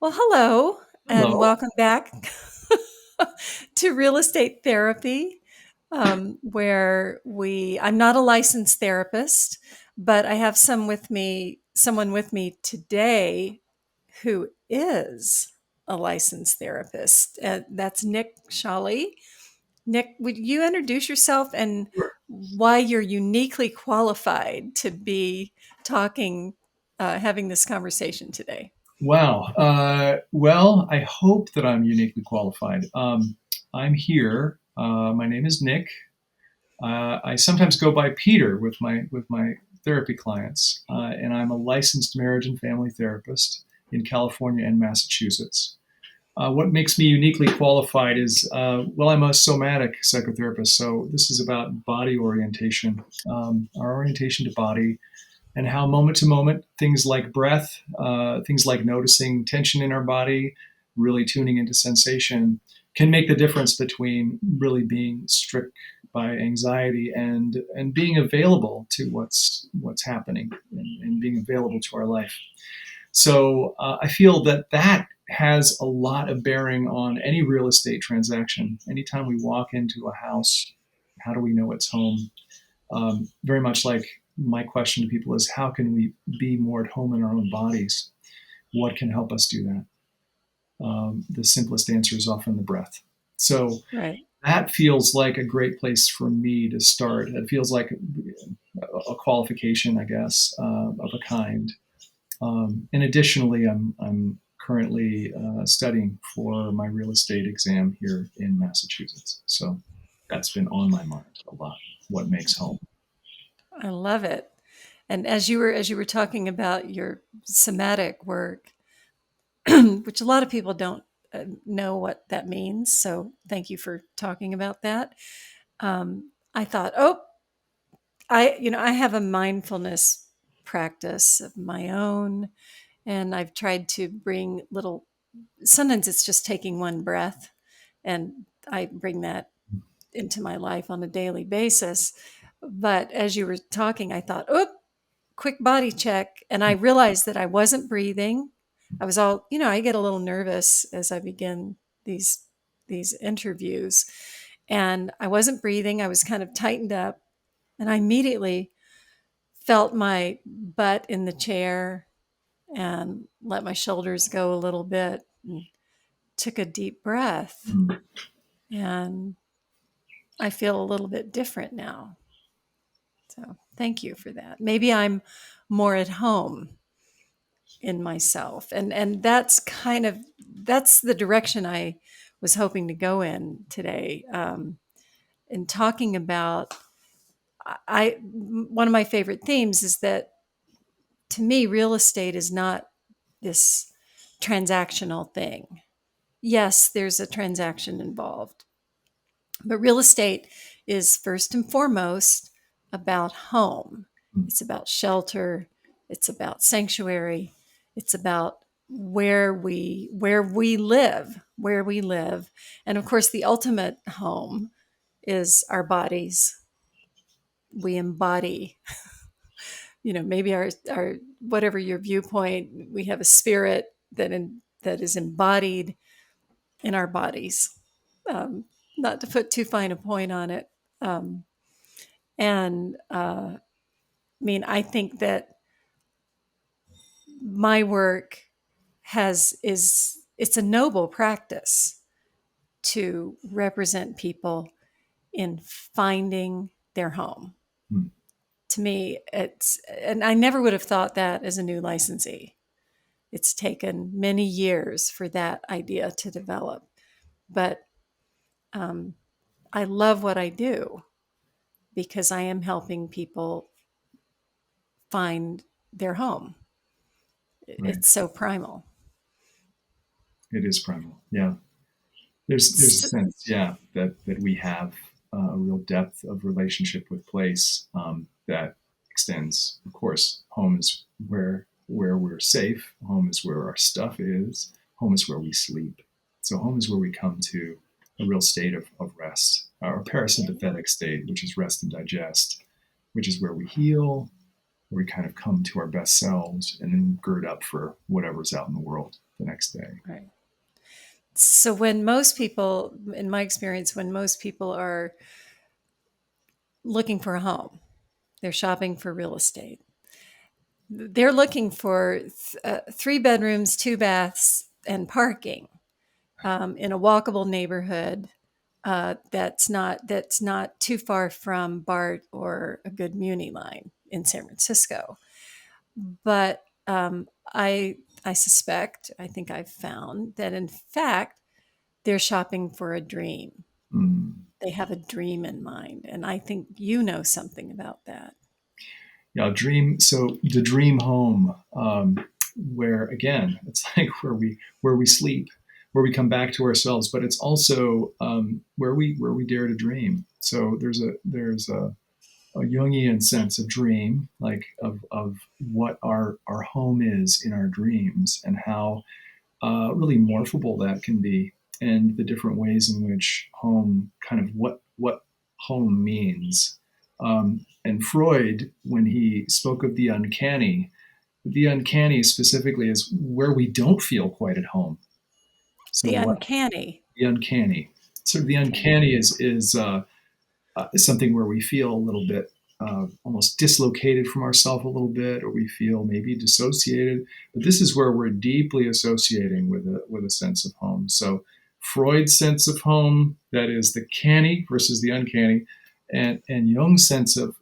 Well, hello and Hello. welcome back to Real Estate Therapy, I'm not a licensed therapist, but I have someone with me today who is a licensed therapist. That's Nick Sholley. Nick, would you introduce yourself and Sure. why you're uniquely qualified to be having this conversation today? Wow. Well, I hope that I'm uniquely qualified. I'm here. My name is Nick. I sometimes go by Peter with my therapy clients, and I'm a licensed marriage and family therapist in California and Massachusetts. What makes me uniquely qualified is, well, I'm a somatic psychotherapist, so this is about body orientation, our orientation to body, and how moment to moment things like breath, things like noticing tension in our body, really tuning into sensation, can make the difference between really being strict by anxiety and being available to what's happening and being available to our life. So I feel that has a lot of bearing on any real estate transaction. Anytime we walk into a house, how do we know it's home? Very much like my question to people is, how can we be more at home in our own bodies? What can help us do that? The simplest answer is often the breath. So Right. that feels like a great place for me to start. It feels like a qualification, I guess, of a kind. And additionally, I'm currently studying for my real estate exam here in Massachusetts. So that's been on my mind a lot. What makes home? I love it. And as you were talking about your somatic work, which a lot of people don't know what that means, so thank you for talking about that. I thought, oh, I have a mindfulness practice of my own, and I've tried to bring little. Sometimes it's just taking one breath, and I bring that into my life on a daily basis. But as you were talking, I thought, oh, quick body check, and I realized that I wasn't breathing. I was all, I get a little nervous as I begin these these interviews, and I wasn't breathing. I was kind of tightened up, and I immediately felt my butt in the chair and let my shoulders go a little bit and took a deep breath, Mm. and I feel a little bit different now. So, thank you for that. Maybe I'm more at home in myself, and that's the direction I was hoping to go in today, in talking about. I One of my favorite themes is that, to me, real estate is not this transactional thing. Yes, there's a transaction involved, but real estate is first and foremost about home. Mm. It's about shelter. It's about sanctuary. It's about where we live. And of course, the ultimate home is our bodies. We embody, maybe our whatever your viewpoint, we have a spirit that is embodied in our bodies. Um, Not to put too fine a point on it. Um, and I think that my work has is it's a noble practice to represent people in finding their home. Mm. To me, and I never would have thought that as a new licensee. It's taken many years for that idea to develop, but um, I love what I do because I am helping people find their home. Right. It's so primal. It is primal. Yeah. There's a So, sense, yeah, that we have a real depth of relationship with place, that extends. Of course, home is where we're safe. Home is where our stuff is. Home is where we sleep. So home is where we come to a real state of rest, our parasympathetic state, which is rest and digest, which is where we heal, where we kind of come to our best selves and then gird up for whatever's out in the world the next day. Right. So when most people, in my experience, when most people are looking for a home, they're shopping for real estate. They're looking for 3 bedrooms, 2 baths, and parking in a walkable neighborhood that's not too far from BART or a good Muni line in San Francisco. But I suspect, I think I've found that in fact they're shopping for a dream. Mm. They have a dream in mind, and I think you know something about that. Yeah, dream. So the dream home, where again, it's like where we sleep, where we come back to ourselves, but it's also where we dare to dream. So there's a Jungian sense of dream, like of what our home is in our dreams, and how really morphable that can be, and the different ways in which home kind of what home means. And Freud, when he spoke of the uncanny specifically is where we don't feel quite at home. So The what uncanny. the uncanny? So the Okay. uncanny is something where we feel a little bit almost dislocated from ourselves a little bit, or we feel maybe dissociated. But this is where we're deeply associating with a sense of home. So Freud's sense of home, that is the canny versus the uncanny, and Jung's sense of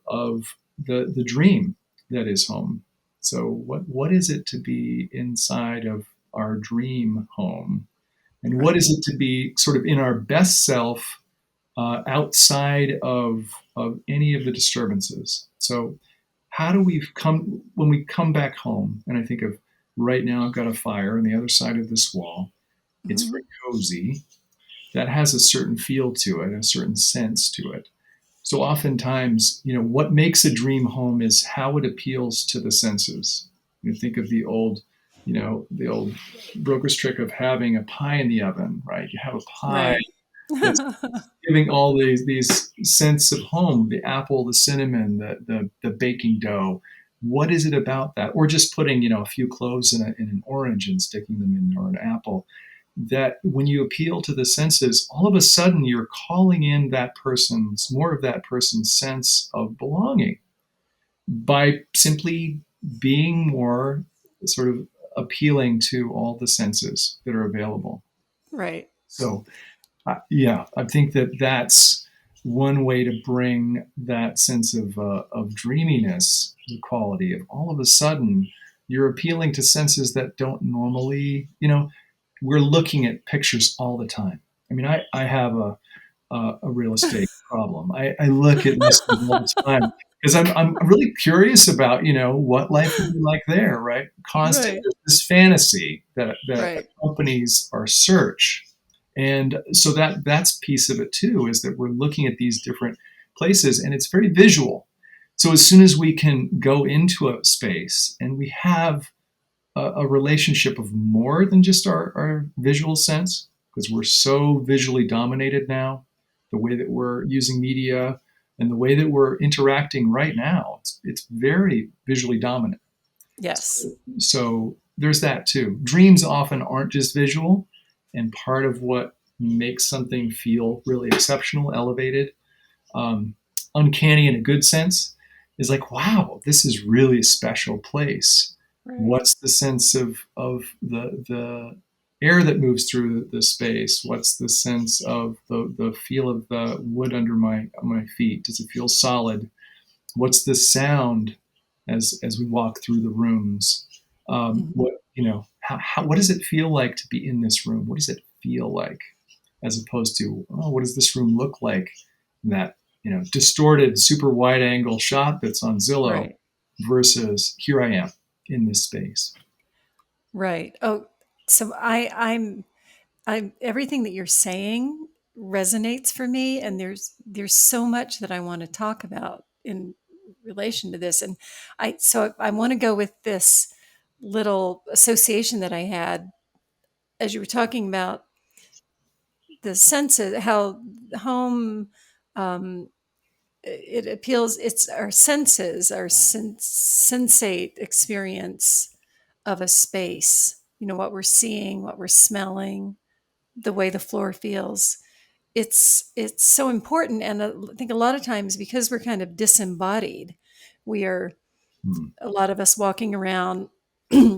the dream that is home. So what is it to be inside of our dream home? And what Right. is it to be sort of in our best self outside of any of the disturbances? So, how do we come when we come back home? And I think of right now, I've got a fire on the other side of this wall. It's Mhm. very cozy. That has a certain feel to it, a certain sense to it. So oftentimes, what makes a dream home is how it appeals to the senses. Think of the old broker's trick of having a pie in the oven, right? You have a pie Right. that's giving all these sense of home, the apple, the cinnamon, the baking dough. What is it about that? Or just putting, a few cloves in an orange and sticking them in, or an apple. That when you appeal to the senses, all of a sudden you're calling in more of that person's sense of belonging by simply being more sort of appealing to all the senses that are available. Right. So yeah, I think that that's one way to bring that sense of dreaminess, the quality of all of a sudden you're appealing to senses that don't normally, we're looking at pictures all the time. I mean, I have a real estate problem. I look at listings all the time because I'm really curious about, what life would be like there, right? Constant, Right. there's this fantasy that Right. accompanies our search. And so that's piece of it too, is that we're looking at these different places and it's very visual. So as soon as we can go into a space and we have a relationship of more than just our visual sense, because we're so visually dominated now, the way that we're using media and the way that we're interacting right now, it's very visually dominant. Yes. So there's that too. Dreams often aren't just visual, and part of what makes something feel really exceptional, elevated, um, uncanny in a good sense, is like, wow, this is really a special place. Right. What's the sense of the air that moves through the space? What's the sense of the feel of the wood under my feet? Does it feel solid? What's the sound as we walk through the rooms? Mhm. What does it feel like to be in this room? What does it feel like, as opposed to, oh, what does this room look like in that distorted super wide angle shot that's on Zillow Right. versus here I am in this space. Right. Oh, so I'm everything that you're saying resonates for me, and there's so much that I want to talk about in relation to this. And I want to go with this little association that I had as you were talking about the senses, how home it appeals. It's our senses, our sensate experience of a space. what we're seeing, what we're smelling, the way the floor feels. It's so important, and I think a lot of times because we're kind of disembodied, we are Mm. a lot of us walking around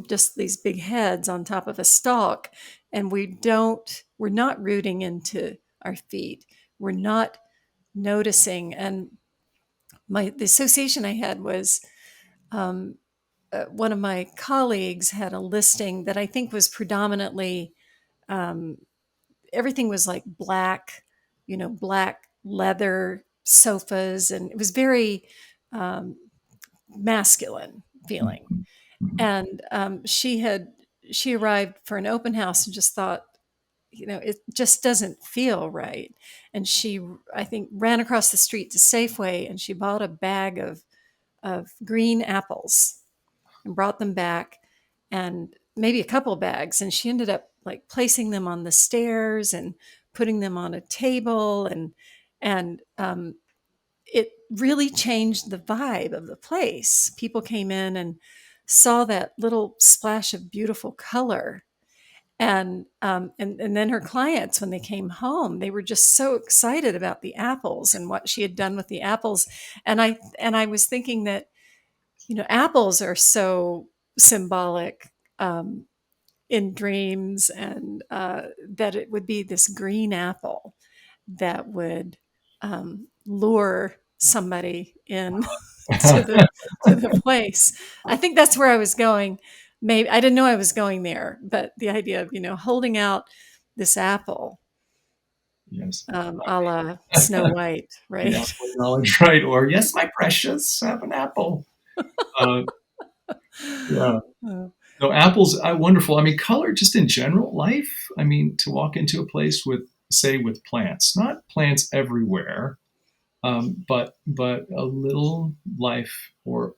just these big heads on top of a stalk, and we're not rooting into our feet. We're not noticing. And the association I had was, um, one of my colleagues had a listing that I think was predominantly, um, everything was like black, black leather sofas, and it was very, um, masculine feeling. Mhm. Mhm. And she arrived for an open house and just thought, it just doesn't feel right. And she, I think, ran across the street to Safeway, and she bought a bag of green apples and brought them back, and maybe a couple bags. And she ended up like placing them on the stairs and putting them on a table, and it really changed the vibe of the place. People came in and saw that little splash of beautiful color. And then her clients, when they came home, they were just so excited about the apples and what she had done with the apples. And I was thinking that, apples are so symbolic, um, in dreams, and that it would be this green apple that would, lure somebody in to the place. I think that's where I was going. Maybe I didn't know I was going there, but the idea of, holding out this apple, Yes. a la Snow White, The right? apple of knowledge, right? Or yes, my precious, have an apple. Uh, yeah. Uh, No, apples, wonderful. I mean, color just in general, life. I mean, to walk into a place with, say, with plants, not plants everywhere, but a little life or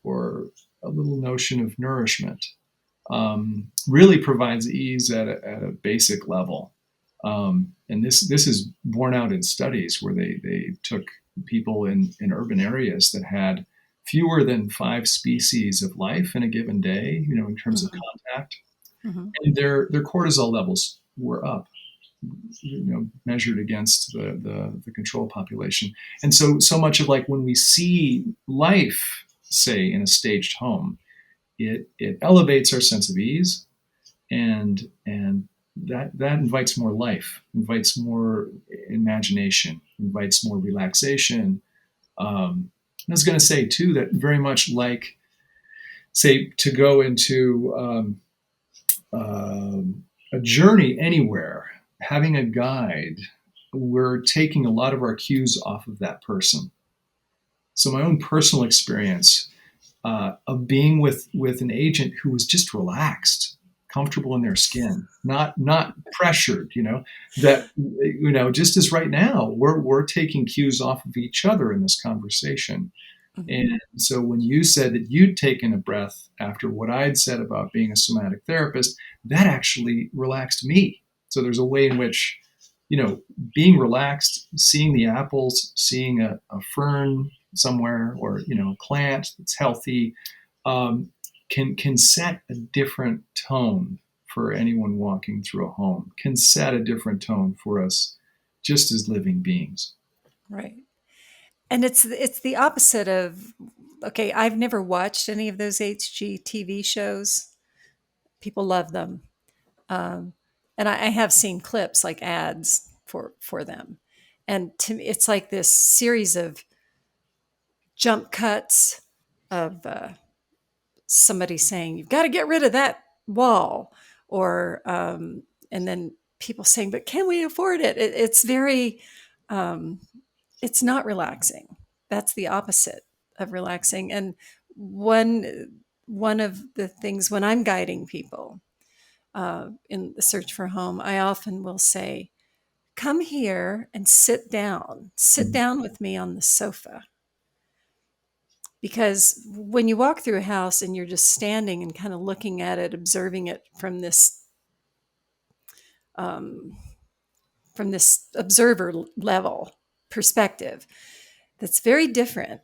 a little notion of nourishment, really provides ease at a basic level. And this is borne out in studies where they took people in urban areas that had fewer than 5 species of life in a given day, in terms of mhm, contact, mhm, and their cortisol levels were up, measured against the control population. And so much of, like, when we see life, say, in a staged home, it elevates our sense of ease, and that invites more life, invites more imagination, invites more relaxation. I was going to say too that very much like, say, to go into, a journey anywhere, having a guide, we're taking a lot of our cues off of that person. So my own personal experience, of being with an agent who was just relaxed, comfortable in their skin, not pressured. That, just as right now we're taking cues off of each other in this conversation. mhm. And so when you said that you'd taken a breath after what I'd said about being a somatic therapist, that actually relaxed me. So there's a way in which, being relaxed, seeing the apples, seeing a fern somewhere, or, a plant that's healthy, um, can set a different tone for anyone walking through a home, can set a different tone for us just as living beings. Right. And it's the opposite of, okay, I've never watched any of those HGTV shows. People love them. Um, and I have seen clips, like ads for them. And to me, it's like this series of jump cuts of, somebody saying, "You've got to get rid of that wall," or, and then people saying, "But can we afford it?" It's very, um, it's not relaxing. That's the opposite of relaxing. And one of the things when I'm guiding people, in the search for a home, I often will say, "Come here and sit down. Sit Mhm. down with me on the sofa." Because when you walk through a house and you're just standing and kind of looking at it, observing it um, from this observer level perspective, that's very different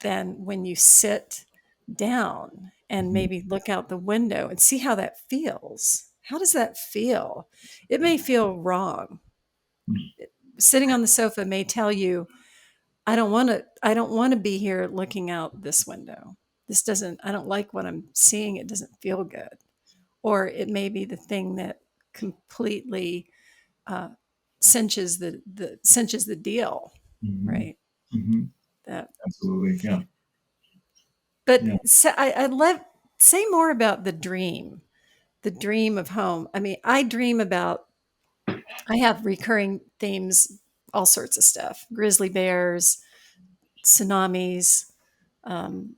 than when you sit down and Mhm. maybe look out the window and see how that feels. how does that feel? It may feel wrong. Sitting on the sofa may tell you, I don't want to be here looking out this window. This doesn't, I don't like what I'm seeing. It doesn't feel good. Or it may be the thing that completely uh, cinches the deal, Mm-hmm. right? Mm-hmm. That, Absolutely. Yeah. but Yeah. so I'd love say more about the dream of home. I mean, I dream about. I have recurring themes, all sorts of stuff: grizzly bears, tsunamis, um,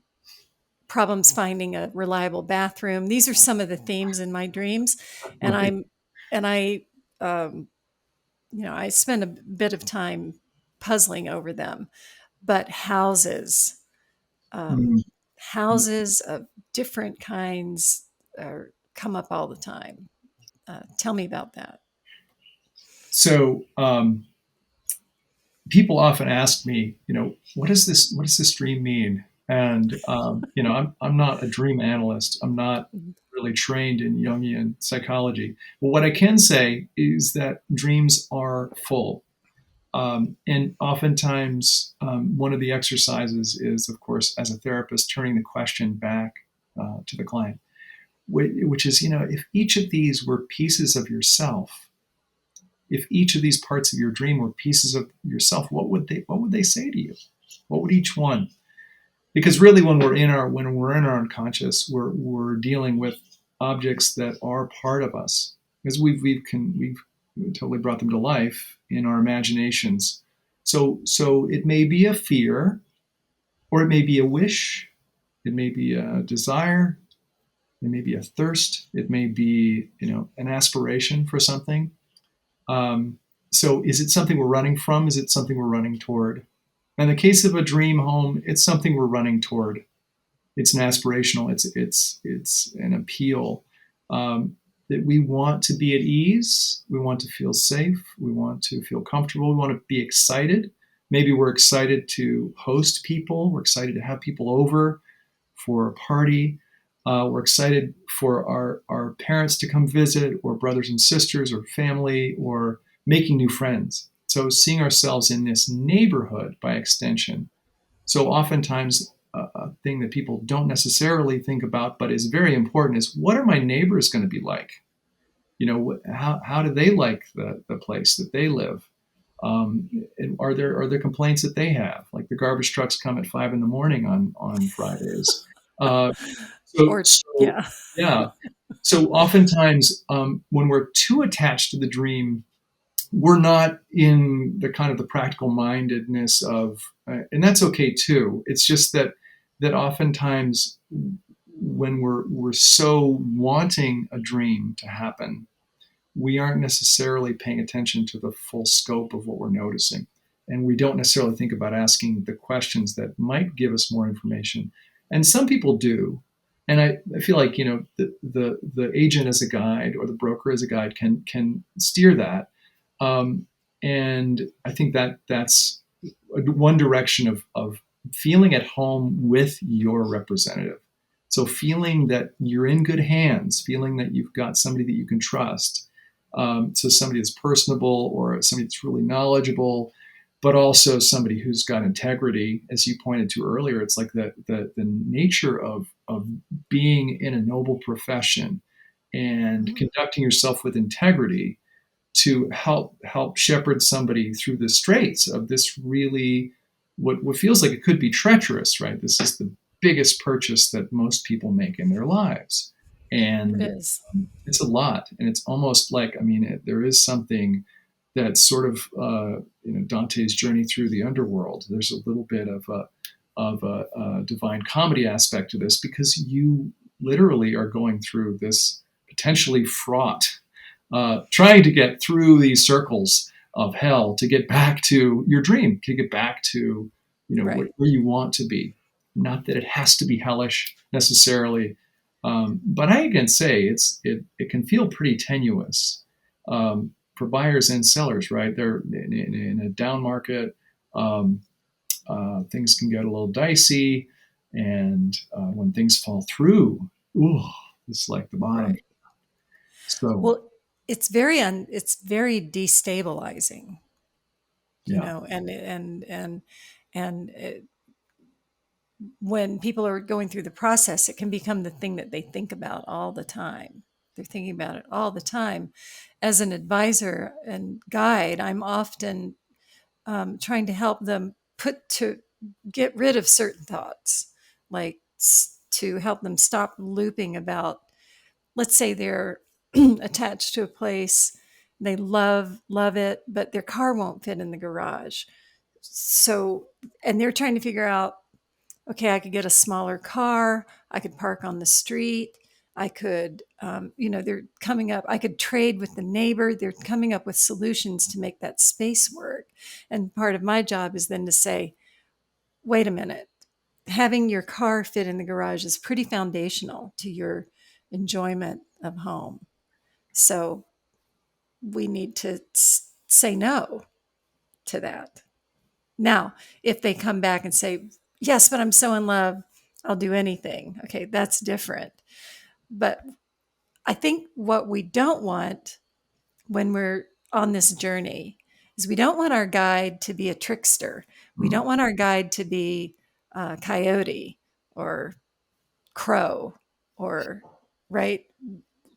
problems finding a reliable bathroom. These are some of the themes in my dreams, and Right. I'm and I um, I spend a bit of time puzzling over them. But um, Mm. houses of different kinds come up all the time. Tell me about that. So people often ask me, what does this dream mean? And I'm not a dream analyst. I'm not Mhm. really trained in Jungian psychology. But what I can say is that dreams are full. And oftentimes, one of the exercises is, of course, as a therapist, turning the question back to the client, which is, if each of these were pieces of yourself, if each of these parts of your dream were pieces of yourself, what would they say to you? What would each one? Because really, when we're in our unconscious, we're dealing with objects that are part of us, because we've totally brought them to life in our imaginations. So it may be a fear, or it may be a wish, it may be a desire, it may be a thirst, it may be an aspiration for something. Um, so is it something we're running from? Is it something we're running toward? In the case of a dream home, it's something we're running toward. It's an aspirational. It's an appeal, that we want to be at ease. We want to feel safe. We want to feel comfortable. We want to be excited. Maybe we're excited to host people. We're excited to have people over for a party. We're excited for our parents to come visit, or brothers and sisters, or family, or making new friends. So seeing ourselves in this neighborhood by extension. So oftentimes, a thing that people don't necessarily think about, but is very important, is, what are my neighbors going to be like? How do they like the place that they live? And are there complaints that they have? Like, the garbage trucks come at 5 in the morning on Fridays. Uh, so Or so yeah, yeah. So oftentimes, when we're too attached to the dream, we're not in the kind of the practical mindedness of, and that's okay too. It's just that oftentimes, when we're so wanting a dream to happen, we aren't necessarily paying attention to the full scope of what we're noticing. And we don't necessarily think about asking the questions that might give us more information. And some people do. And I feel like, the agent as a guide, or the broker as a guide, can steer that. Um, and I think that's one direction of feeling at home with your representative. So feeling that you're in good hands, feeling that you've got somebody that you can trust. So somebody that's personable, or somebody that's really knowledgeable, but also somebody who's got integrity. As you pointed to earlier, it's like the nature of being in a noble profession and mhm, conducting yourself with integrity, to help shepherd somebody through the straits of this, really, what feels like it could be treacherous, right? This is the biggest purchase that most people make in their lives, it and is. it's a lot, and it's almost like, I mean, there is something that's sort of, Dante's journey through the underworld. There's a little bit of a divine comedy aspect to this, because you literally are going through this potentially fraught, trying to get through these circles of hell to get back to your dream, to get back to, Right. where you want to be. Not that it has to be hellish necessarily, but I again say it can feel pretty tenuous, for buyers and sellers, right? They're in a down market. Um, Things can get a little dicey, and when things fall through, ooh, it's like the bottom. Right. So, Well, it's very destabilizing, yeah. and when people are going through the process, it can become the thing that they think about all the time. They're thinking about it all the time. As an advisor and guide, I'm often trying to help them get rid of certain thoughts, like to help them stop looping about, let's say they're attached to a place, they love it, but their car won't fit in the garage. So, and they're trying to figure out, okay, I could get a smaller car, I could park on the street, I could, they're coming up, I could trade with the neighbor. They're coming up with solutions to make that space work. And part of my job is then to say, wait a minute, having your car fit in the garage is pretty foundational to your enjoyment of home. So we need to say no to that. Now, if they come back and say, yes, but I'm so in love, I'll do anything. Okay, that's different. But I think what we don't want when we're on this journey is we don't want our guide to be a trickster. We Mm. don't want our guide to be Coyote or Crow or, right,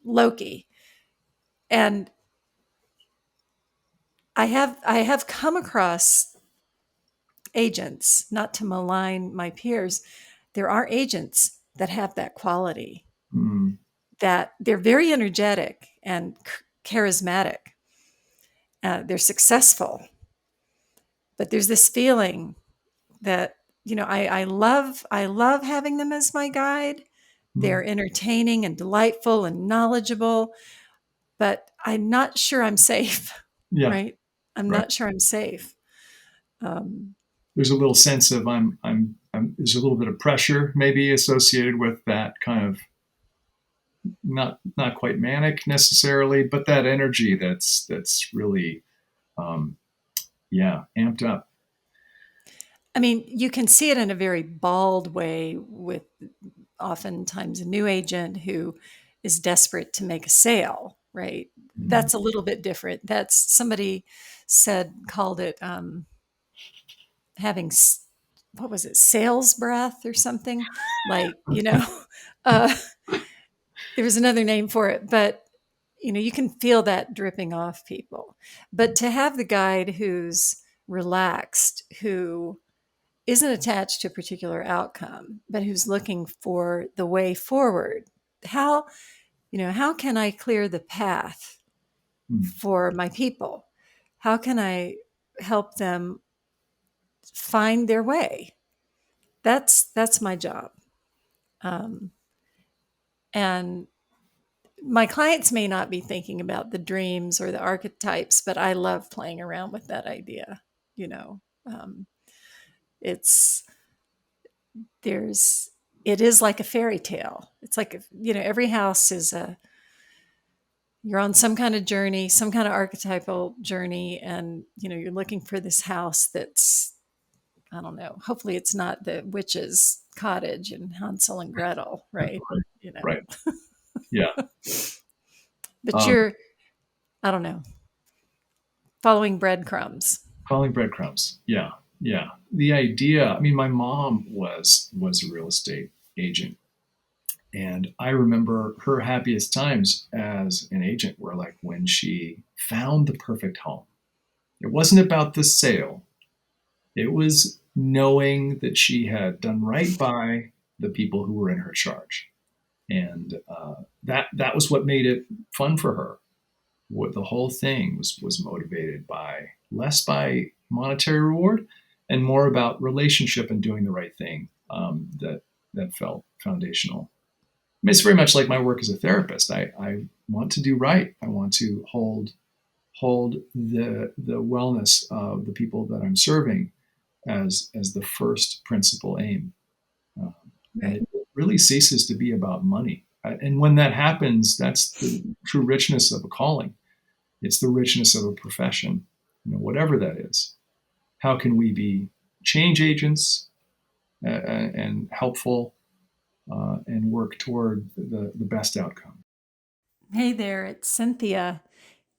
Loki. And I have come across agents, not to malign my peers, there are agents that have that quality, Mm. that they're very energetic and charismatic. They're successful, but there's this feeling that, I love having them as my guide. Mm. They're entertaining and delightful and knowledgeable, but I'm not sure I'm safe, Yeah. right? I'm Right. not sure I'm safe. Um, There's a little sense of there's a little bit of pressure maybe associated with that kind of not quite manic necessarily, but that energy that's really um, yeah, amped up. I mean, you can see it in a very bald way with oftentimes a new agent who is desperate to make a sale, right? Mm. That's a little bit different. That's somebody called it having, what was it, sales breath or something? Like, uh, there was another name for it, but you can feel that dripping off people. But to have the guide who's relaxed, who isn't attached to a particular outcome, but who's looking for the way forward. How, how can I clear the path Mm. for my people? How can I help them find their way? That's my job. Um, and my clients may not be thinking about the dreams or the archetypes, but I love playing around with that idea. You know, um, it's there's it is like a fairy tale. It's like, every house is you're on some kind of journey, some kind of archetypal journey, and you're looking for this house that's, I don't know, hopefully it's not the witch's cottage and Hansel and Gretel, right? Right. You know. Right. Yeah. But Um, you're, I don't know, following breadcrumbs. Following breadcrumbs. Yeah. Yeah. The idea. I mean, my mom was a real estate agent, and I remember her happiest times as an agent were like when she found the perfect home. It wasn't about the sale. It was knowing that she had done right by the people who were in her charge, and that was what made it fun for her. What the whole thing was motivated by less by monetary reward and more about relationship and doing the right thing. That felt foundational. I mean, it's very much like my work as a therapist. I want to do right. I want to hold the wellness of the people that I'm serving as the first principal aim. Uh, and Right. it really ceases to be about money. And when that happens, that's the true richness of a calling. It's the richness of a profession, whatever that is. How can we be change agents and helpful and work toward the best outcome? Hey there, it's Cynthia.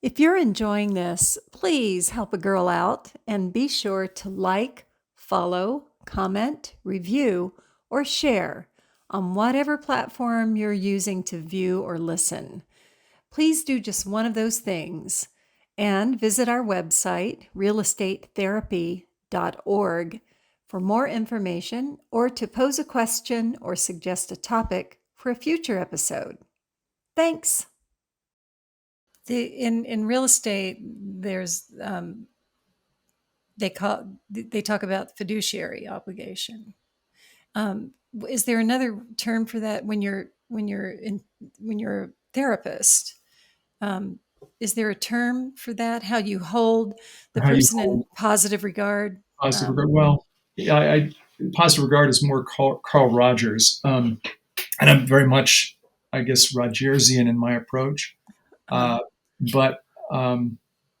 If you're enjoying this, please help a girl out and be sure to like, follow, comment, review, or share on whatever platform you're using to view or listen. Please do just one of those things and visit our website, realestatetherapy.org, for more information or to pose a question or suggest a topic for a future episode. Thanks. In real estate, there's they talk about fiduciary obligation. Is there another term for that when you're a therapist? Um, is there a term for that? How you hold the How you person in hold positive regard? positive regard? Well, yeah, positive regard is more Carl Rogers, and I'm very much, I guess, Rogersian in my approach. Uh, Uh, but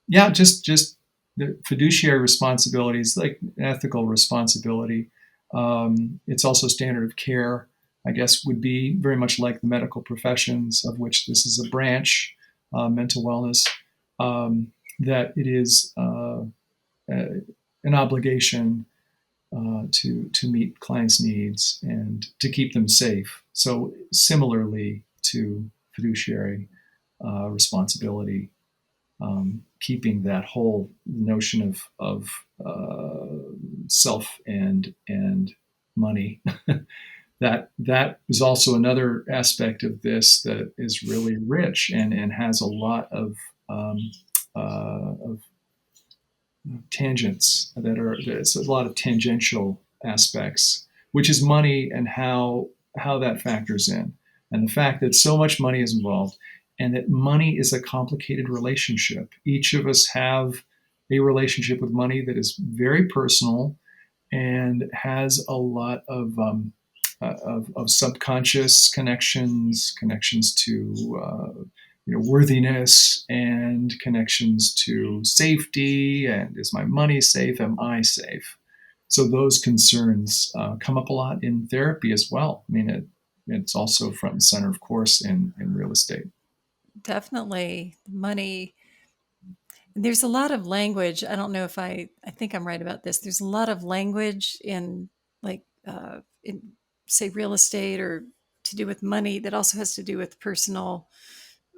yeah, just the fiduciary responsibilities, like ethical responsibility. It's also standard of care, I guess, would be very much like the medical professions, of which this is a branch, mental wellness, that it is an obligation to meet clients' needs and to keep them safe. So similarly to fiduciary responsibility, keeping that whole notion of self and money. That is also another aspect of this that is really rich and has a lot of tangents that are, it's a lot of tangential aspects, which is money and how that factors in, and the fact that so much money is involved, and that money is a complicated relationship. Each of us have a relationship with money that is very personal and has a lot of subconscious connections to worthiness, and connections to safety, and is my money safe? Am I safe? So those concerns come up a lot in therapy as well. I mean, it's also front and center, of course, in real estate. Definitely money. There's a lot of language. I don't know if I think I'm right about this. There's a lot of language in like in say real estate or to do with money that also has to do with personal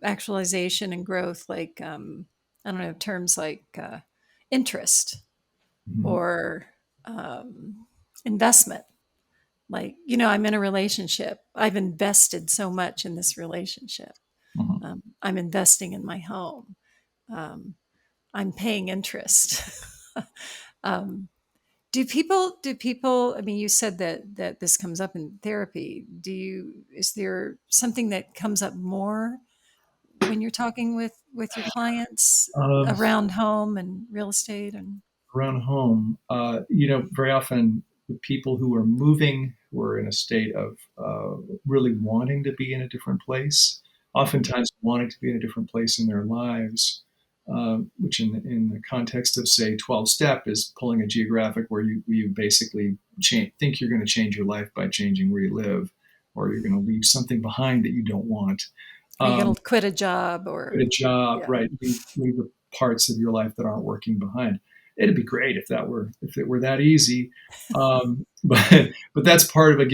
actualization and growth. Like I don't know terms like interest Mhm. or investment. Like I'm in a relationship. I've invested so much in this relationship. Mhm. I'm investing in my home. Um, I'm paying interest. um, do people, I mean, you said that this comes up in therapy. Is there something that comes up more when you're talking with your clients Um, around home and real estate and Around home, very often the people who are moving, who are in a state of really wanting to be in a different place, oftentimes wanting to be in a different place in their lives, which in the context of, say, 12 step is pulling a geographic where you basically think you're going to change your life by changing where you live, or you're going to leave something behind that you don't want. are you Um, going to quit a job or Quit a job, yeah, right? Leave the parts of your life that aren't working behind. It'd be great if it were that easy, but that's part of the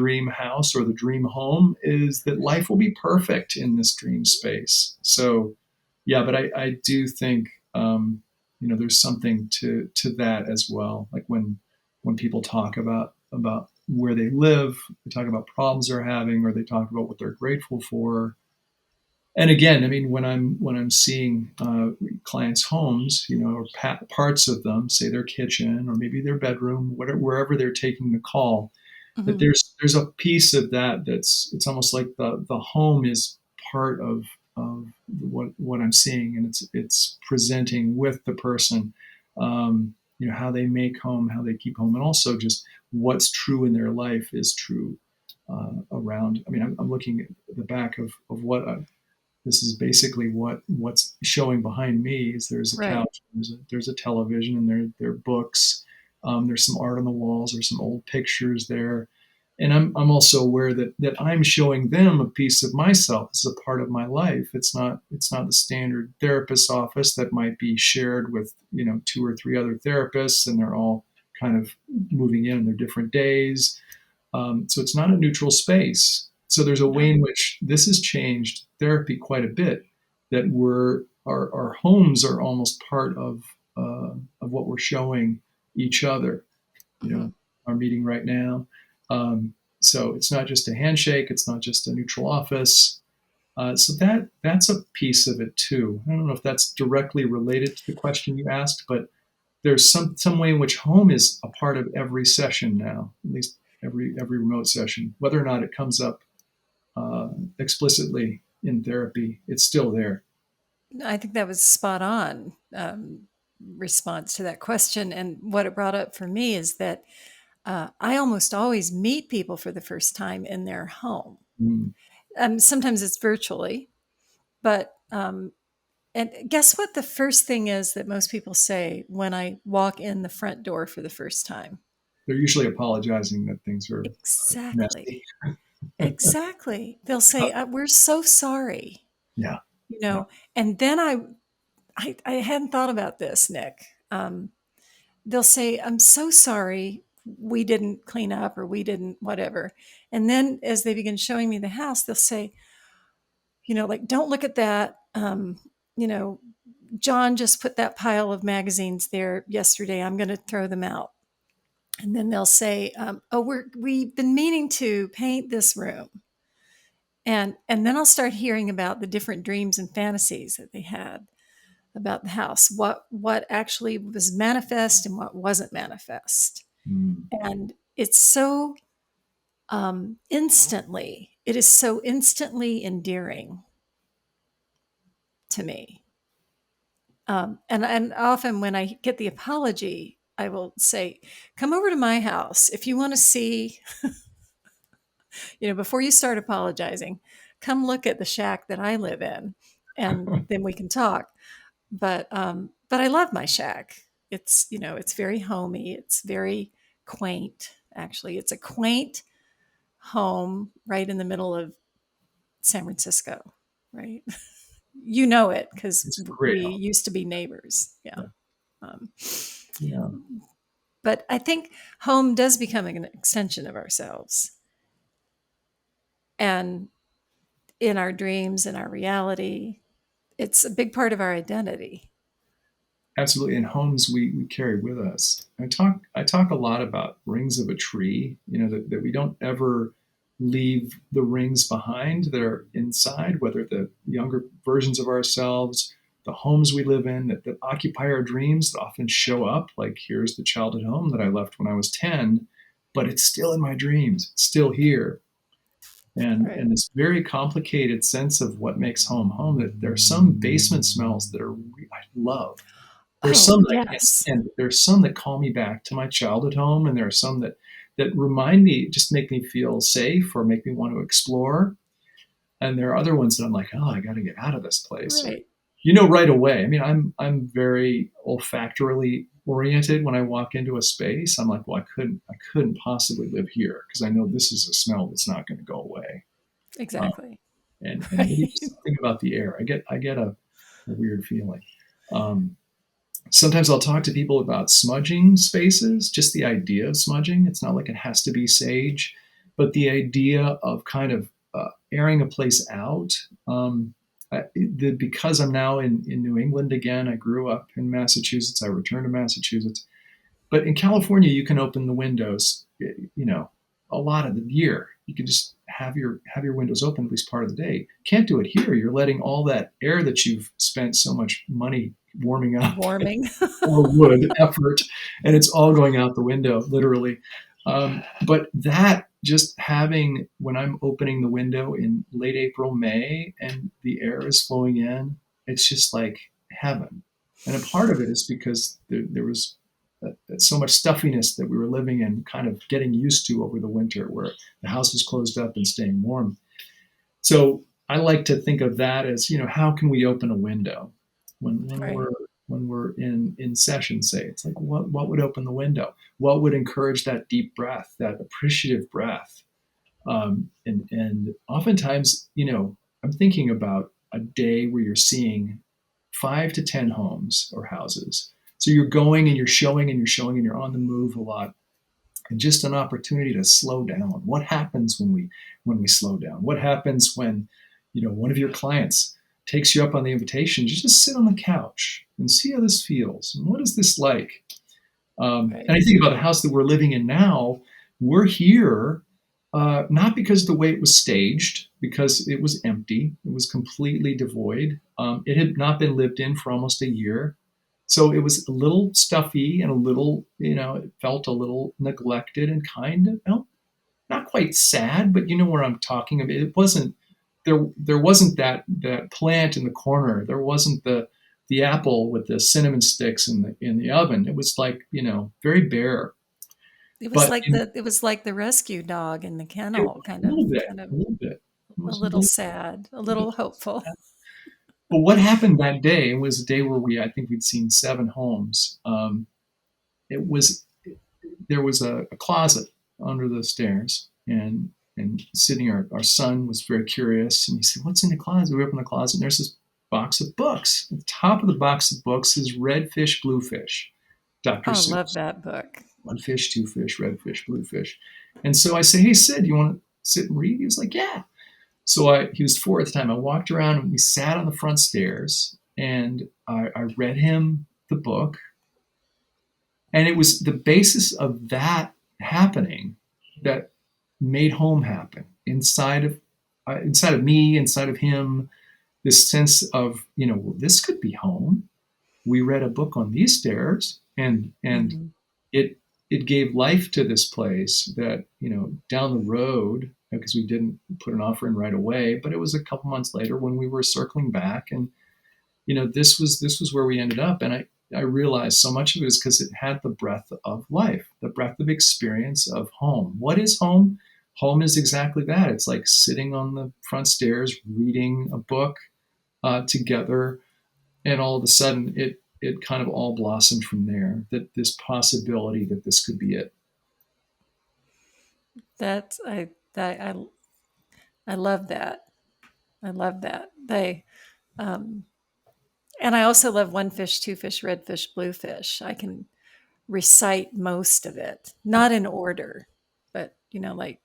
dream house or the dream home is that life will be perfect in this dream space. So, yeah, but I do think there's something to that as well. Like when people talk about where they live, they talk about problems they're having, or they talk about what they're grateful for. And again, I mean, when I'm seeing clients' homes, or parts of them, say their kitchen or maybe their bedroom, whatever, wherever they're taking the call, that hmm there's a piece of that it's almost like the home is part of what I'm seeing, and it's presenting with the person, how they make home, how they keep home, and also just what's true in their life is true around. I mean, I'm looking at the back of what this is basically what's showing behind me is there's a right. couch, there's a television, and there are books. There's some art on the walls. There's some old pictures there. And I'm also aware that I'm showing them a piece of myself as a part of my life. It's not the standard therapist's office that might be shared with, two or three other therapists, and they're all kind of moving in their different days. So it's not a neutral space. So there's a way No. in which this has changed therapy quite a bit. That our homes are almost part of what we're showing each other. Mhm. Our meeting right now. So it's not just a handshake. It's not just a neutral office. So that's a piece of it too. I don't know if that's directly related to the question you asked, but there's some way in which home is a part of every session now, at least every remote session, whether or not it comes up explicitly in therapy, it's still there. I think that was spot on response to that question. And what it brought up for me is that I almost always meet people for the first time in their home. Mm. Sometimes it's virtually, but and guess what? The first thing is that most people say when I walk in the front door for the first time. They're usually apologizing that things are messy. Exactly. Exactly. They'll say, "We're so sorry," Yeah, you yeah. know. And then I hadn't thought about this, Nick. They'll say, "I'm so sorry. We didn't clean up, or we didn't whatever." And then as they begin showing me the house, they'll say, like, "Don't look at that. You know, John just put that pile of magazines there yesterday. I'm going to throw them out." And then they'll say, "Oh, we've been meaning to paint this room." And then I'll start hearing about the different dreams and fantasies that they had about the house, what actually was manifest and what wasn't manifest. Mm. And it's so it is so instantly endearing to me. And often when I get the apology, I will say, "Come over to my house if you want to see, before you start apologizing, come look at the shack that I live in, and then we can talk." But I love my shack. It's very homey. It's very quaint. Actually, it's a quaint home right in the middle of San Francisco, right? You know it because It's a great we home. used to be neighbors. Yeah. Yeah, Um, yeah, but I think home does become an extension of ourselves, and in our dreams, in our reality, it's a big part of our identity. absolutely. In homes we carry with us. I talk a lot about rings of a tree. That we don't ever leave the rings behind that are inside, whether the younger versions of ourselves, the homes we live in that occupy our dreams that often show up. Like, here's the childhood home that I left when I was 10, but it's still in my dreams. It's still here. And Right. this very complicated sense of what makes home home. That there are some basement smells that I love. There's Oh, some that I can't yes. stand. There's some that call me back to my childhood home, and there are some that remind me, just make me feel safe or make me want to explore. And there are other ones that I'm like, oh, I got to get out of this place. Or, Right. right away. I mean, I'm very olfactorily oriented. When I walk into a space, I'm like, well, I couldn't possibly live here because I know this is a smell that's not going to go away. Um, Exactly. and maybe Right. just something about the air. I get a weird feeling. Um, Sometimes I'll talk to people about smudging spaces, just the idea of smudging. It's not like it has to be sage, but the idea of kind of airing a place out. Because I'm now in New England again, I grew up in Massachusetts, I returned to Massachusetts. But in California, you can open the windows, a lot of the year. You can just have your windows open at least part of the day. Can't do it here. You're letting all that air that you've spent so much money warming up Warming. or wood effort, and it's all going out the window, literally. But that just having when I'm opening the window in late April, May, and the air is flowing in, it's just like heaven. And a part of it is because there was so much stuffiness that we were living in, kind of getting used to over the winter, where the house was closed up and staying warm. So I like to think of that as, how can we open a window when Right. when we're in session, say. It's like, what would open the window? What would encourage that deep breath, that appreciative breath? And oftentimes, I'm thinking about a day where you're seeing 5 to 10 homes or houses. So you're going and you're showing and you're showing and you're on the move a lot, and just an opportunity to slow down. What happens when we slow down? What happens when one of your clients takes you up on the invitation? You just sit on the couch and see how this feels. And what is this like? And Right. I think about the house that we're living in now. We're here not because of the way it was staged, because it was empty. It was completely devoid. It had not been lived in for almost a year. So it was a little stuffy and a little, it felt a little neglected and kind of, not quite sad, but you know where I'm talking about. It wasn't there wasn't that plant in the corner. There wasn't the apple with the cinnamon sticks in the oven. It was like, very bare. But It was like the rescue dog in the it kennel, was a little bit, kind of a little bit. It a was a little little sad, a bit little hopeful. sad. But what happened that day was a day where I think we'd seen 7 homes. It was There was a closet under the stairs, and sitting, our son was very curious, and he said, "What's in the closet?" We opened the closet, and there's this box of books. At the top of the box of books is Red Fish, Blue Fish, Dr. Oh, love Seuss. that book. One fish, two fish, red fish, blue fish. And so I say, "Hey, Sid, you want to sit and read?" He was like, "Yeah." So he was 4 at the time. I walked around and we sat on the front stairs, and I read him the book. And it was the basis of that happening that made home happen inside of me, inside of him. This sense of, well, this could be home. We read a book on these stairs, and Mhm. it it gave life to this place that, down the road, because we didn't put an offer in right away, but it was a couple months later when we were circling back, and this was where we ended up. And I realized so much of it is because it had the breath of life, the breath of experience of home. What is home? Home is exactly that. It's like sitting on the front stairs reading a book together, and all of a sudden it kind of all blossomed from there. That this possibility that this could be it. That I love that. I love that. Um, and I also love one fish, two fish, red fish, blue fish. I can recite most of it, not in order, but like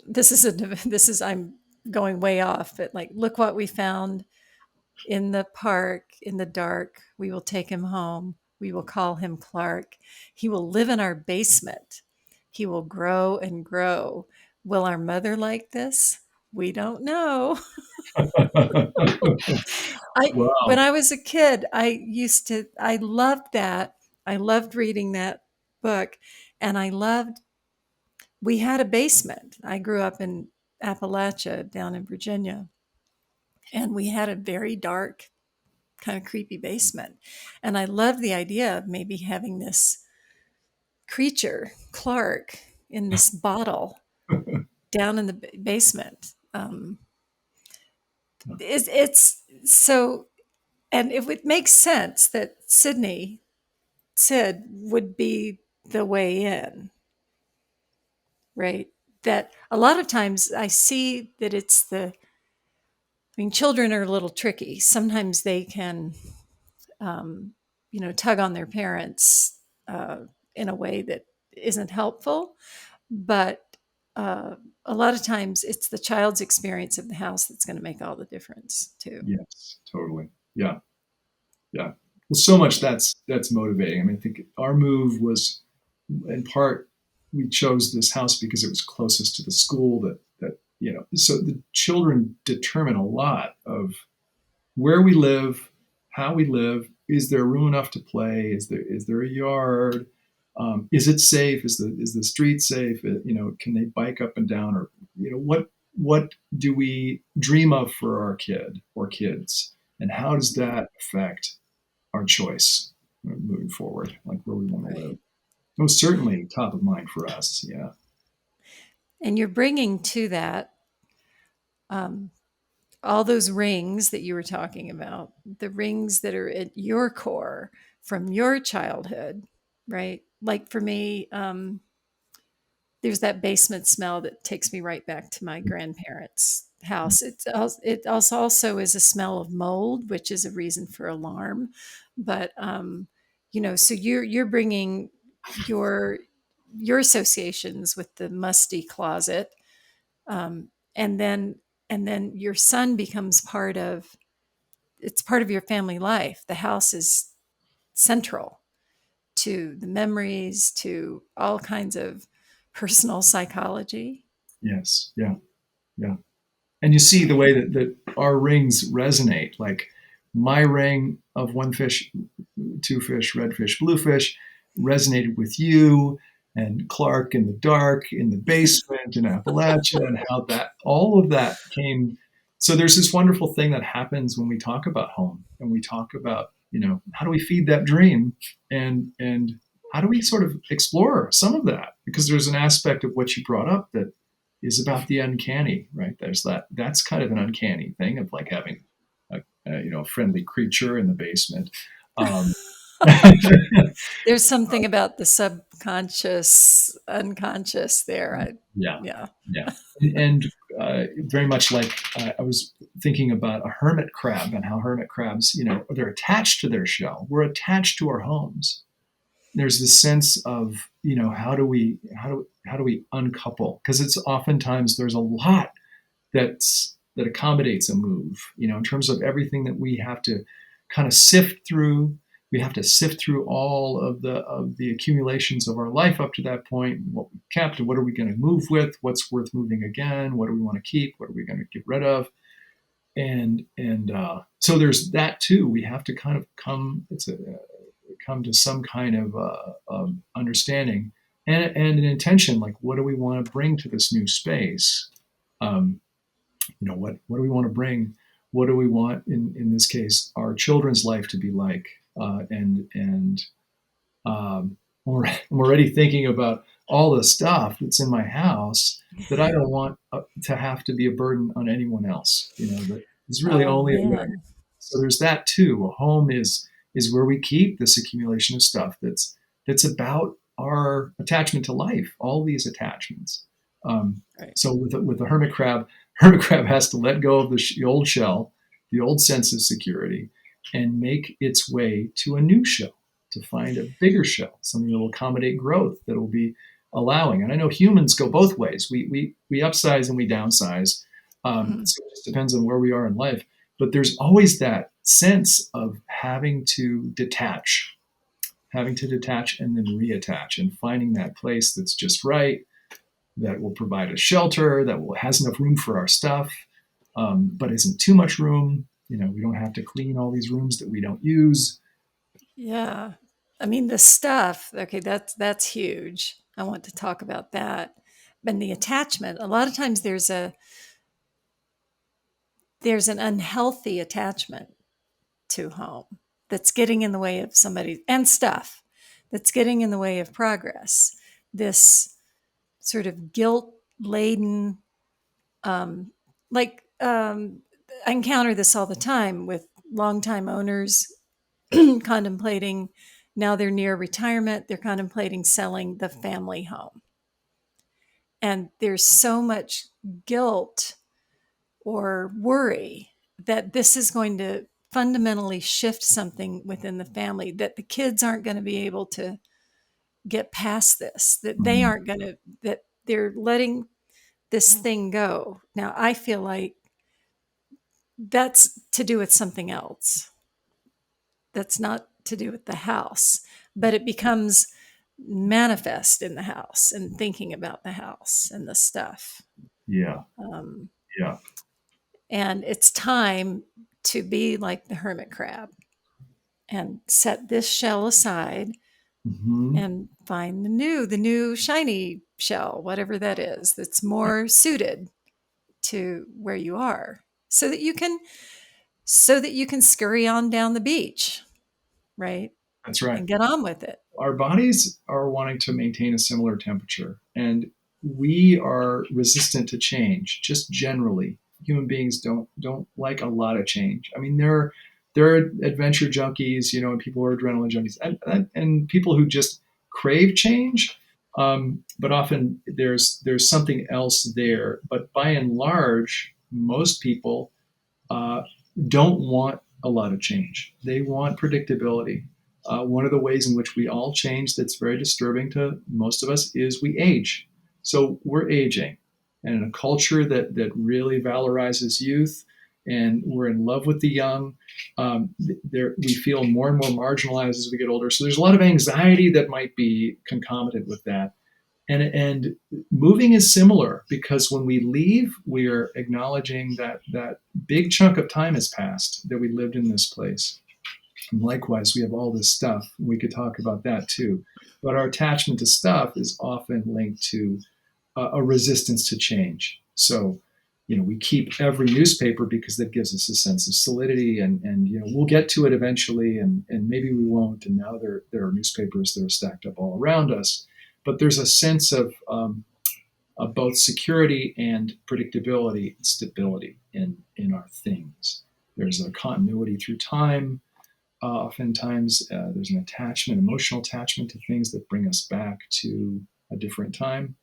this is I'm going way off, but like, look what we found in the park in the dark. We will take him home. We will call him Clark. He will live in our basement. He will grow and grow. Will our mother like this? We don't know. I When Wow. I was a kid, I loved that. I loved reading that book, and we had a basement. I grew up in Appalachia down in Virginia, and we had a very dark, kind of creepy basement. And I loved the idea of maybe having this creature, Clark, in this bottle down in the basement. It's so, and it would make sense that Sid would be the way in, right? That a lot of times I see that I mean, children are a little tricky. Sometimes they can, um, tug on their parents in a way that isn't helpful. But a lot of times it's the child's experience of the house that's going to make all the difference, too. Yes, totally. Yeah. Yeah. Well, so much that's motivating. I mean, I think our move was, in part, we chose this house because it was closest to the school so the children determine a lot of where we live, how we live. Is there room enough to play? Is there a yard? Is it safe? Is the street safe? Can they bike up and down? Or what do we dream of for our kid or kids? And how does that affect our choice moving forward, like where we want to live? Right. It was certainly top of mind for us. Yeah. And you're bringing to that um, all those rings that you were talking about, the rings that are at your core from your childhood, right? Like for me, there's that basement smell that takes me right back to my grandparents' house. It also is a smell of mold, which is a reason for alarm. But so you're bringing your your associations with the musty closet, um, and then your son becomes part of it's part of your family life. The house is central to the memories, to all kinds of personal psychology. Yes. Yeah. Yeah. And you see the way that our rings resonate. Like my ring of one fish, two fish, red fish, blue fish resonated with you and Clark in the dark, in the basement, in Appalachia, and how that all of that came. So there's this wonderful thing that happens when we talk about home and we talk about, how do we feed that dream, and how do we sort of explore some of that, because there's an aspect of what you brought up that is about the uncanny, right? There's that's kind of an uncanny thing of like having a friendly creature in the basement. Um, There's something about the subconscious, unconscious there. yeah, Yeah. yeah, and very much like I was thinking about a hermit crab and how hermit crabs, they're attached to their shell. We're attached to our homes. There's this sense of, how do we uncouple, because it's oftentimes there's a lot that accommodates a move, in terms of everything that we have to kind of sift through. We have to sift through all of the accumulations of our life up to that point, what we kept, what are we going to move with, what's worth moving again, what do we want to keep, what are we going to get rid of. And so there's that too. We have to kind of come to some kind of understanding and an intention, like what do we want to bring to this new space. um, what do we want to bring, what do we want, in this case, our children's life to be like, and I'm already thinking about all the stuff that's in my house that I don't want to have to be a burden on anyone else, that is really Oh only aware. man. So there's that too. A home is where we keep this accumulation of stuff that's about our attachment to life, all these attachments. Um, Right. so with the hermit crab has to let go of the old shell, the old sense of security, and make its way to a new shell, to find a bigger shell, something that will accommodate growth, that will be allowing. And I know humans go both ways. We upsize and we downsize. Mhm. So it just depends on where we are in life. But there's always that sense of having to detach and then reattach, and finding that place that's just right, that will provide a shelter, has enough room for our stuff, but isn't too much room. We don't have to clean all these rooms that we don't use. Yeah. I mean the stuff, okay, that's huge. I want to talk about that. And the attachment, a lot of times there's an unhealthy attachment to home that's getting in the way of somebody and stuff that's getting in the way of progress. This sort of guilt laden, um, like I encounter this all the time with longtime owners contemplating, now they're near retirement, they're contemplating selling the family home. And there's so much guilt or worry that this is going to fundamentally shift something within the family, that the kids aren't going to be able to get past this, that they Mhm. aren't going to, that they're letting this thing go. Now, I feel like that's to do with something else. That's not to do with the house, but it becomes manifest in the house and thinking about the house and the stuff. Yeah, Um, yeah. and it's time to be like the hermit crab and set this shell aside Hmm. and find the new shiny shell, whatever that is, that's more suited to where you are, so that you can scurry on down the beach, right? That's right. And get on with it. Our bodies are wanting to maintain a similar temperature, and we are resistant to change, just generally. human beings don't like a lot of change. I mean, there are adventure junkies, and people who are adrenaline junkies, and people who just crave change. But often there's something else there. But by and large, most people uh, don't want a lot of change. They want predictability. One of the ways in which we all change that's very disturbing to most of us is we age. So we're aging. And in a culture that really valorizes youth and we're in love with the young, we feel more and more marginalized as we get older. So there's a lot of anxiety that might be concomitant with that. And moving is similar because when we leave, we are acknowledging that big chunk of time has passed that we lived in this place. And likewise, we have all this stuff. We could talk about that too. But our attachment to stuff is often linked to a resistance to change. So, we keep every newspaper because that gives us a sense of solidity, and we'll get to it eventually, and maybe we won't. And now there are newspapers that are stacked up all around us, but there's a sense of both security and predictability and stability in our things. There's a continuity through time. Oftentimes, there's an attachment, emotional attachment to things that bring us back to a different time.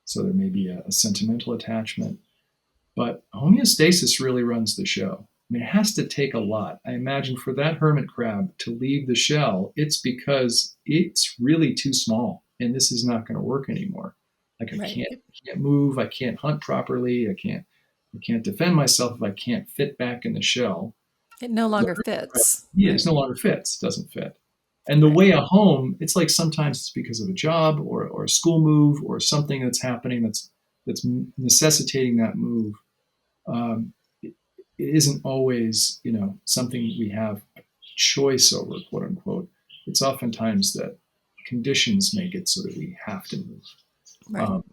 So there may be a sentimental attachment, but homeostasis really runs the show. I mean, it has to take a lot. I imagine for that hermit crab to leave the shell, it's because it's really too small and this is not going to work anymore. Like Right. I can't move, I can't hunt properly, I can't defend myself if I can't fit back in the shell. It no The longer hermit crab, fits. yeah, it's Right. no longer fits, doesn't fit. And the Right. way at home, it's like sometimes it's because of a job or a school move or something that's happening that's necessitating that move. It isn't always, something we have a choice over, quote unquote. It's oftentimes that conditions make it so that we have to move. Right. Um,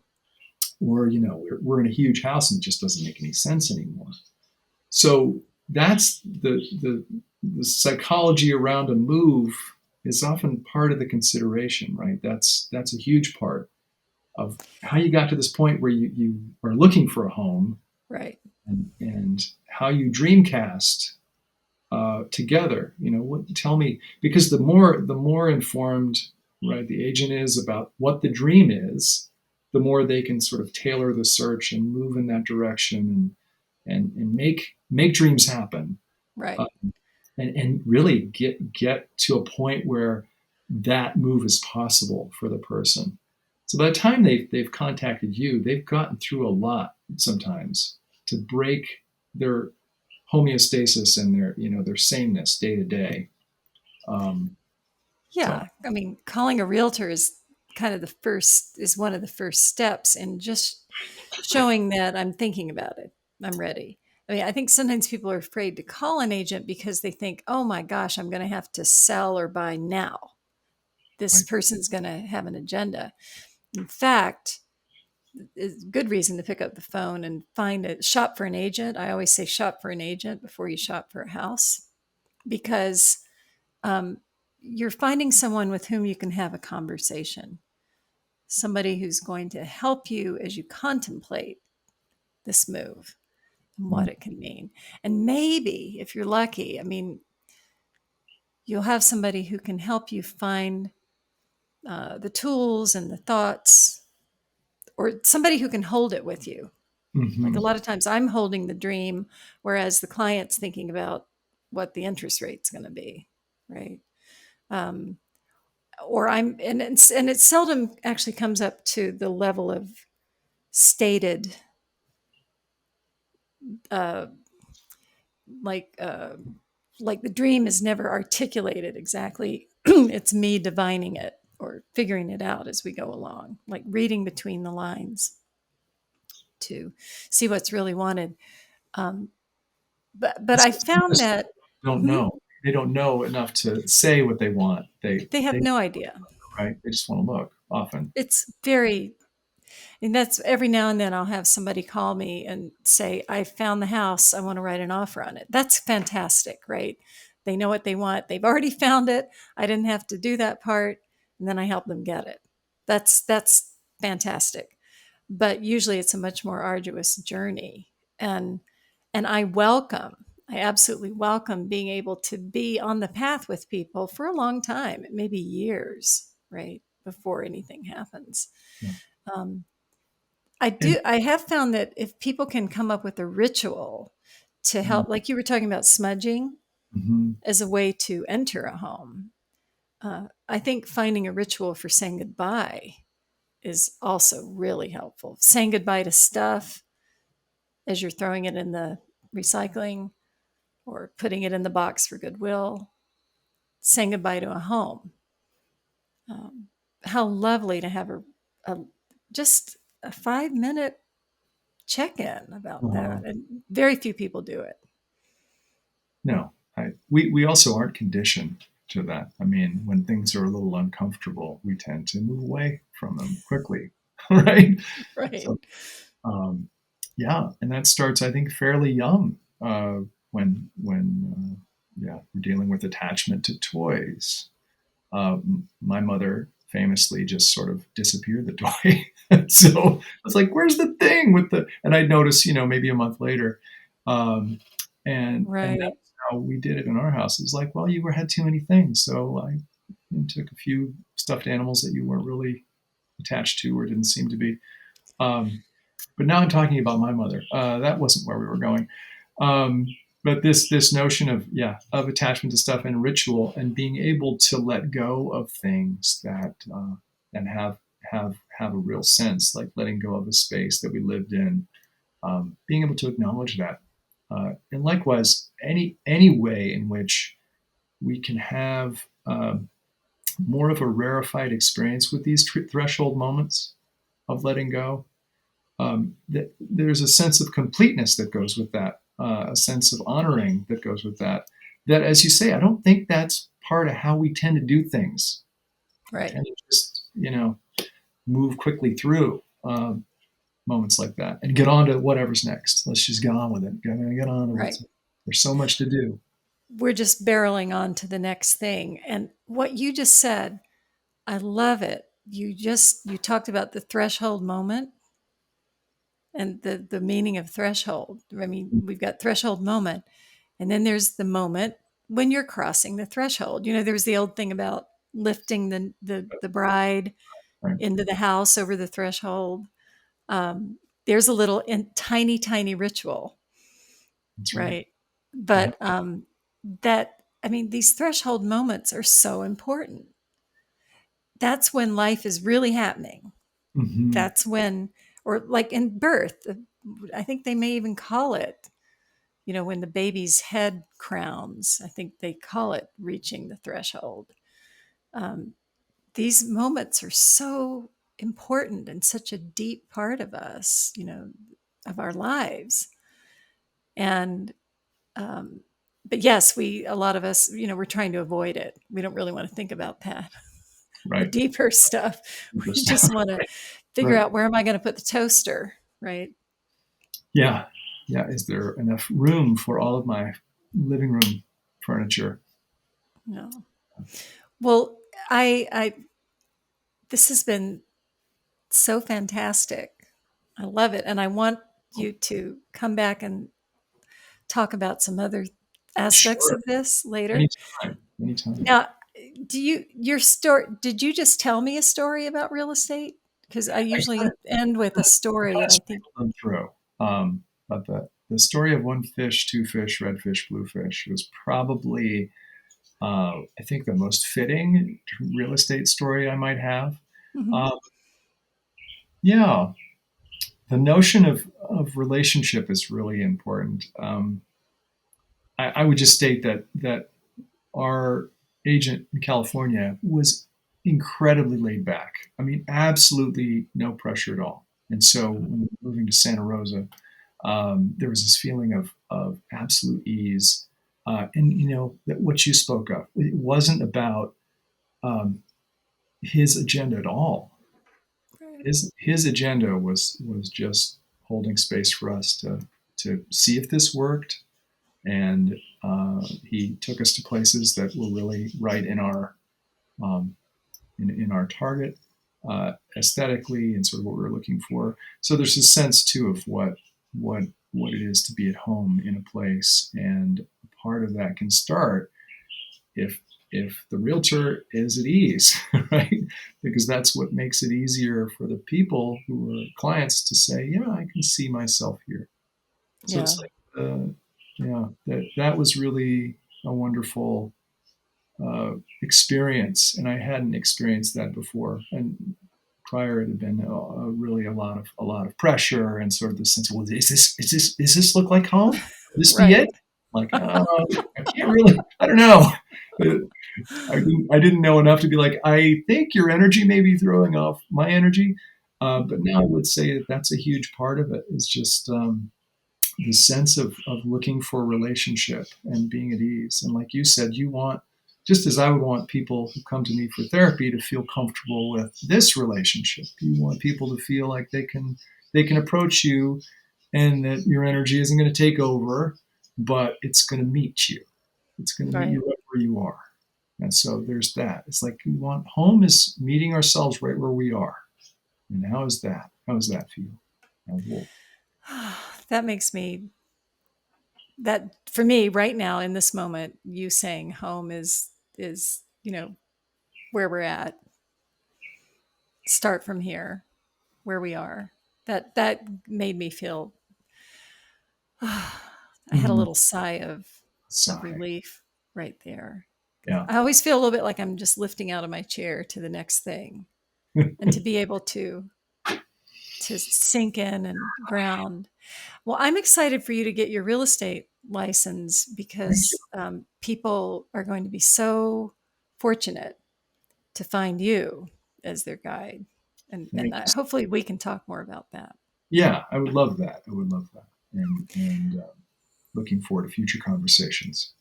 or, we're in a huge house and it just doesn't make any sense anymore. So that's the psychology around a move is often part of the consideration, right? That's a huge part of how you got to this point where you are looking for a home, Right. and how you dreamcast together. Tell me, because the more informed, right, the agent is about what the dream is, the more they can sort of tailor the search and move in that direction and make dreams happen, uh, Right. and really get to a point where that move is possible for the person. So by the time they've contacted you, they've gotten through a lot sometimes to break their homeostasis and their sameness day to day. Um, so Yeah. I mean, calling a realtor is one of the first steps in just showing that I'm thinking about it. I'm ready. I mean, I think sometimes people are afraid to call an agent because they think, oh my gosh, I'm going to have to sell or buy now. This right. person's going to have an agenda. In fact, is good reason to pick up the phone and shop for an agent. I always say shop for an agent before you shop for a house because um, you're finding someone with whom you can have a conversation, somebody who's going to help you as you contemplate this move and what Mm, it can mean. And maybe if you're lucky, I mean, you'll have somebody who can help you find the tools and the thoughts, or somebody who can hold it with you. Like a mhm, lot of times I'm holding the dream, whereas the client's thinking about what the interest rate's going to be, right? Um, or and it seldom actually comes up to the level of stated, uh, like, uh, like the dream is never articulated exactly. It's me divining it or figuring it out as we go along, like reading between the lines to see what's really wanted. Um, but I found most that. don't Mhm, know. They don't know enough to say what they want. They they have they no idea. right. They just want to look often. It's very, and that's every now and then I'll have somebody call me and say, I found the house. I want to write an offer on it. That's fantastic, right? They know what they want. They've already found it. I didn't have to do that part. And then I help them get it. That's fantastic. But usually it's a much more arduous journey. And And I absolutely welcome being able to be on the path with people for a long time, maybe years, right, before anything happens. Yeah. Um, And I have found that if people can come up with a ritual to help, like you were talking about smudging mhm. as a way to enter a home, I think finding a ritual for saying goodbye is also really helpful. Saying goodbye to stuff as you're throwing it in the recycling or putting it in the box for goodwill, saying goodbye to a home. Um, how lovely to have a just a 5 minute check in about uh, that. And very few people do it. no, we also aren't conditioned to that. I mean, when things are a little uncomfortable, we tend to move away from them quickly, right? Right. So, yeah, and that starts, I think, fairly young, when yeah, we're dealing with attachment to toys. My mother famously just sort of disappeared the toy. So I was like, "Where's the thing with the?" And I'd notice, maybe a month later, um, and Right. that's how we did it in our house. It was like, "Well, you had too many things, so I took a few stuffed animals that you weren't really attached to or didn't seem to be." Um, but now I'm talking about my mother. That wasn't where we were going. Um, but this notion of, yeah, of attachment to stuff and ritual and being able to let go of things that and have a real sense, like letting go of the space that we lived in, being able to acknowledge that, and likewise any way in which we can have more of a rarefied experience with these threshold moments of letting go. There's a sense of completeness that goes with that, a sense of honoring that goes with that. That, as you say, I don't think that's part of how we tend to do things. We Right. tend to just, move quickly through moments like that and get on to whatever's next. Let's just get on with it. Get on to Right. what's. There's so much to do. We're just barreling on to the next thing. And what you just said, I love it. You talked about the threshold moment and the meaning of threshold. I mean, we've got threshold moment, and then there's the moment when you're crossing the threshold. There's the old thing about lifting the bride Right. into the house over the threshold. There's a little tiny ritual, That's right. right? Yeah. But I mean, these threshold moments are so important. That's when life is really happening. Hmm. That's when, or like in birth, I think they may even call it, when the baby's head crowns, I think they call it reaching the threshold. Um, these moments are so important and such a deep part of us, of our lives. And, but yes, a lot of us, we're trying to avoid it. We don't really want to think about that. The Right. deeper stuff. We just want to Right. figure Right. out, where am I going to put the toaster, right? Yeah. Yeah. Is there enough room for all of my living room furniture? No. Well, I this has been so fantastic. I love it, and I want you to come back and talk about some other aspects Sure. of this later. Anytime. Anytime. Now, your story, did you just tell me a story about real estate? Because I I usually kind end with a I kind story, of and I think, sprinkled them through. But the story of one fish, two fish, red fish, blue fish was probably, I think, the most fitting real estate story I might have. mhm, Um, yeah, the notion of relationship is really important. I would just state that our agent in California was incredibly laid back. I mean, absolutely no pressure at all. And so when we were moving to Santa Rosa, there was this feeling of absolute ease. And that what you spoke of, it wasn't about um, his agenda at all. right, His agenda was just holding space for us to see if this worked, and he took us to places that were really right in our um, in our target, aesthetically, and sort of what we were looking for. So there's a sense too of what what it is to be at home in a place. And part of that can start if the realtor is at ease, right? Because that's what makes it easier for the people who are clients to say, yeah, I can see myself here. So Yeah. it's like, yeah, that was really a wonderful experience, and I hadn't experienced that before. And prior, it had been really a lot of pressure and sort of the sense of, well, is this look like home? Could this be it? Right. Like, I can't really, I don't know. I didn't know enough to be like, I think your energy may be throwing off my energy. But now I would say that that's a huge part of it, is just the sense of looking for a relationship and being at ease. And like you said, you want, just as I would want people who come to me for therapy to feel comfortable with this relationship, you want people to feel like they can approach you and that your energy isn't going to take over, but it's going to meet you. It's going to meet Right. you right where you are. And so there's that. It's like we want, home is meeting ourselves right where we are. And how is that? How does that feel? Well, That makes me, that for me right now in this moment, you saying home is, where we're at. Start from here, where we are. That made me feel I had a mm, little sigh of sigh. relief right there. Yeah. I always feel a little bit like I'm just lifting out of my chair to the next thing, and to be able to sink in and ground. Well, I'm excited for you to get your real estate license, Thank you. because people are going to be so fortunate to find you as their guide, and Thank you. hopefully we can talk more about that. Yeah, I would love that. I would love that. And looking forward to future conversations.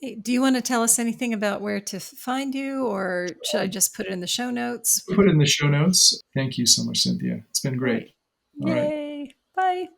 Hey, do you want to tell us anything about where to find you, or should I just put it in the show notes? Put it in the show notes. Thank you so much, Cynthia. It's been great. Great. All right. Yay. Bye.